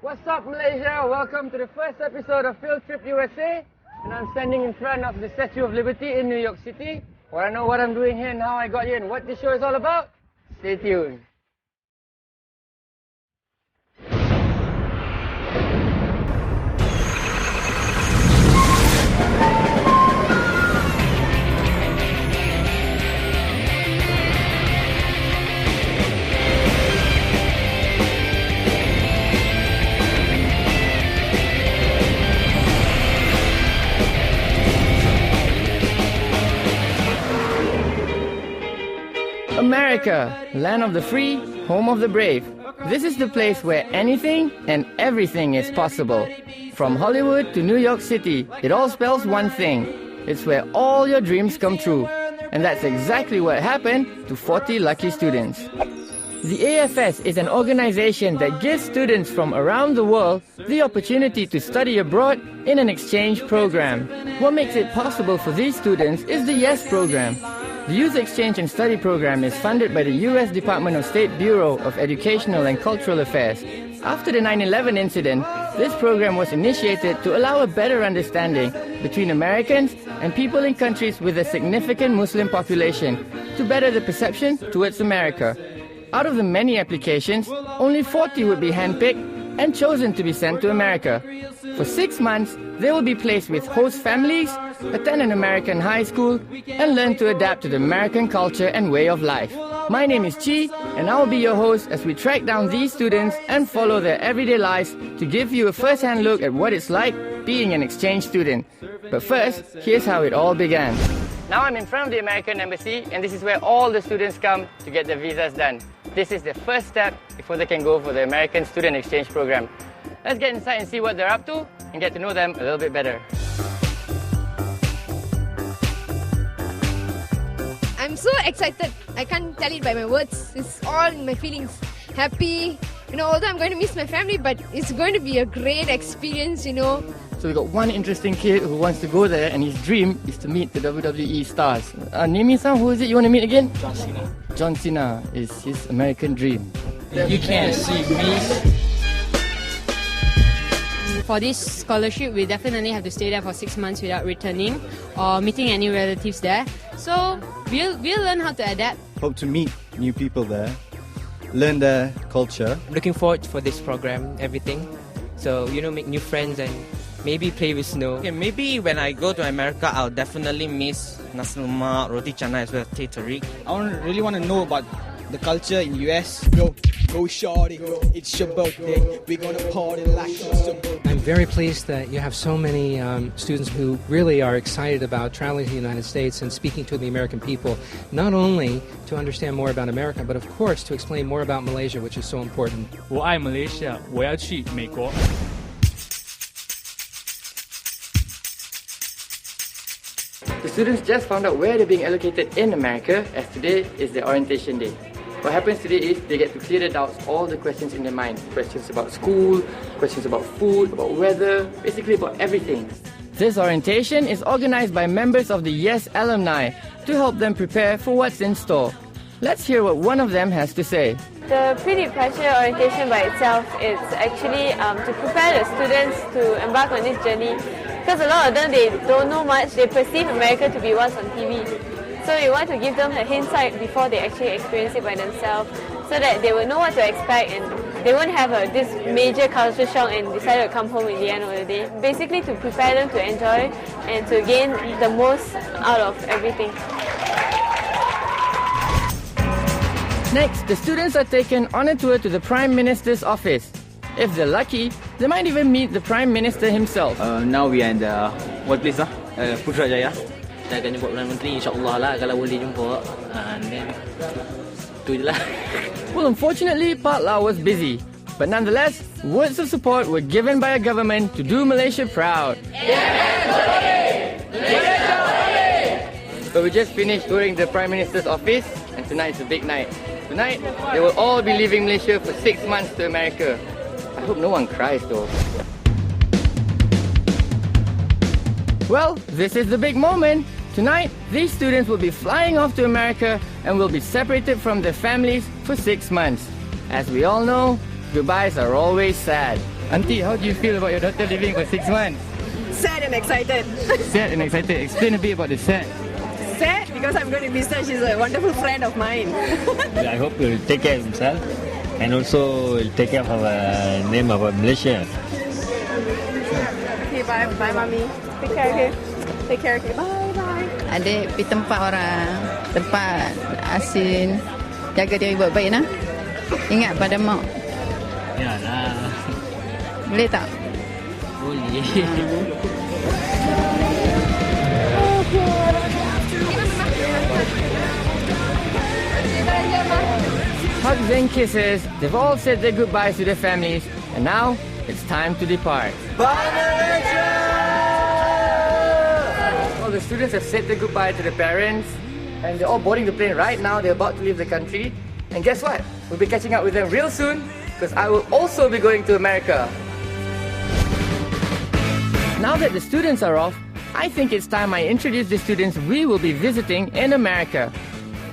What's up, Malaysia? Welcome to the first episode of Field Trip USA. And I'm standing in front of the Statue of Liberty in New York City. Want to know what I'm doing here and how I got here and what this show is all about? Stay tuned. America, land of the free, home of the brave. This is the place where anything and everything is possible. From Hollywood to New York City, it all spells one thing. It's where all your dreams come true. And that's exactly what happened to 40 lucky students. The AFS is an organization that gives students from around the world the opportunity to study abroad in an exchange program. What makes it possible for these students is the YES program. The Youth Exchange and Study Program is funded by the U.S. Department of State Bureau of Educational and Cultural Affairs. After the 9/11 incident, this program was initiated to allow a better understanding between Americans and people in countries with a significant Muslim population to better the perception towards America. Out of the many applications, only 40 would be handpicked and chosen to be sent to America. For 6 months, they will be placed with host families, attend an American high school, and learn to adapt to the American culture and way of life. My name is Chi, and I will be your host as we track down these students and follow their everyday lives to give you a first-hand look at what it's like being an exchange student. But first, here's how it all began. Now I'm in front of the American Embassy, and this is where all the students come to get their visas done. This is the first step before they can go for the American Student Exchange Program. Let's get inside and see what they're up to and get to know them a little bit better. I'm so excited. I can't tell it by my words. It's all in my feelings. Happy. Although I'm going to miss my family, but it's going to be a great experience, So we got one interesting kid who wants to go there, and his dream is to meet the WWE stars. Name me some. Who is it you want to meet again? John Cena. John Cena is his American dream. You can't see me. For this scholarship, we definitely have to stay there for 6 months without returning or meeting any relatives there. So we'll learn how to adapt. Hope to meet new people there, learn their culture. Looking forward for this program, everything. So, make new friends and maybe play with snow. Okay, maybe when I go to America, I'll definitely miss nasi lemak, roti canai as well, teh tarik. I really want to know about the culture in US. Go shorty, it's your birthday. We're gonna party like it's your birthday. I'm very pleased that you have so many students who really are excited about traveling to the United States and speaking to the American people, not only to understand more about America, but of course to explain more about Malaysia, which is so important. 我爱马来西亚，我要去美国。The students just found out where they're being allocated in America, as today is their orientation day. What happens today is they get to clear their doubts, all the questions in their mind. Questions about school, questions about food, about weather, basically about everything. This orientation is organized by members of the YES alumni to help them prepare for what's in store. Let's hear what one of them has to say. The pre-departure orientation by itself is actually to prepare the students to embark on this journey, because a lot of them, they don't know much. They perceive America to be what's on TV. So we want to give them a hindsight before they actually experience it by themselves, so that they will know what to expect and they won't have this major culture shock and decide to come home in the end of the day. Basically to prepare them to enjoy and to gain the most out of everything. Next, the students are taken on a tour to the Prime Minister's office. If they're lucky, they might even meet the Prime Minister himself. Now we are in the what place? Putrajaya. Saya akan jumpa Perdana Menteri, insyaAllah lah kalau boleh jumpa. And then, tu je lah. Well, unfortunately, Pak Lau was busy. But nonetheless, words of support were given by a government to do Malaysia proud. So we just finished touring the Prime Minister's office, and tonight's a big night. Tonight, they will all be leaving Malaysia for 6 months to America. I hope no one cries though. Well, this is the big moment. Tonight, these students will be flying off to America and will be separated from their families for 6 months. As we all know, goodbyes are always sad. Auntie, how do you feel about your daughter living for 6 months? Sad and excited. Sad and excited. Explain a bit about the sad. Sad because I'm going to miss her. She's a wonderful friend of mine. I hope he'll take care of himself and also he'll take care of our name of Malaysia. Okay, bye. Bye, Mommy. Take care, okay? Take care, okay? Bye, bye. Adik pergi tempat orang, tempat asin. Jaga diri baik-baik nah. Ingat pada mak. Yalah. Boleh tak? Boleh. Hugs and kisses, they've all said their goodbyes to their families, and now it's time to depart. Bye, Malaysia! Well, the students have said their goodbye to their parents, and they're all boarding the plane right now. They're about to leave the country. And guess what? We'll be catching up with them real soon, because I will also be going to America. Now that the students are off, I think it's time I introduce the students we will be visiting in America.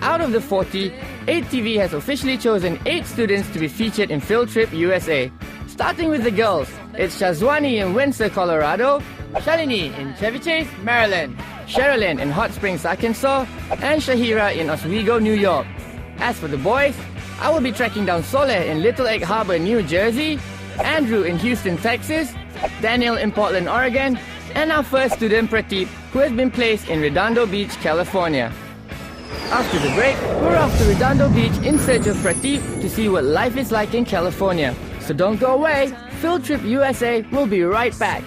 Out of the 40, 8TV has officially chosen 8 students to be featured in Field Trip USA. Starting with the girls, it's Shazwani in Windsor, Colorado, Shalini in Chevy Chase, Maryland, Sherilyn in Hot Springs, Arkansas, and Shahira in Oswego, New York. As for the boys, I will be tracking down Soleh in Little Egg Harbor, New Jersey, Andrew in Houston, Texas, Daniel in Portland, Oregon, and our first student Prateep, who has been placed in Redondo Beach, California. After the break, we're off to Redondo Beach in search of Prateep to see what life is like in California. So don't go away, Field Trip USA will be right back.